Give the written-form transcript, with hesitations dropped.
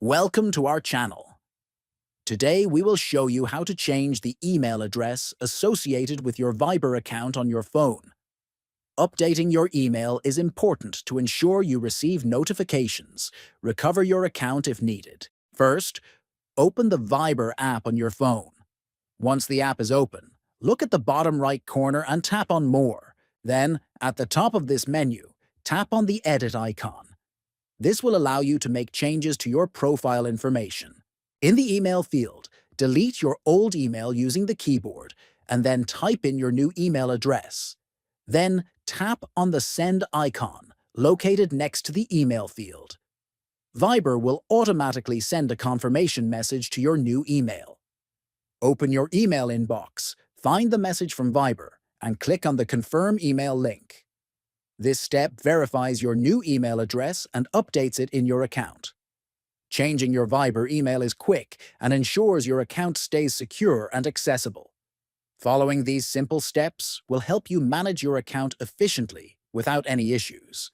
Welcome to our channel. Today we will show you how to change the email address associated with your Viber account on your phone. Updating your email is important to ensure you receive notifications. Recover your account if needed. First, open the Viber app on your phone. Once the app is open, look at the bottom right corner and tap on More. Then, at the top of this menu, tap on the Edit icon. This will allow you to make changes to your profile information. In the email field, delete your old email using the keyboard and then type in your new email address. Then tap on the Send icon located next to the email field. Viber will automatically send a confirmation message to your new email. Open your email inbox, find the message from Viber, and click on the Confirm Email link. This step verifies your new email address and updates it in your account. Changing your Viber email is quick and ensures your account stays secure and accessible. Following these simple steps will help you manage your account efficiently without any issues.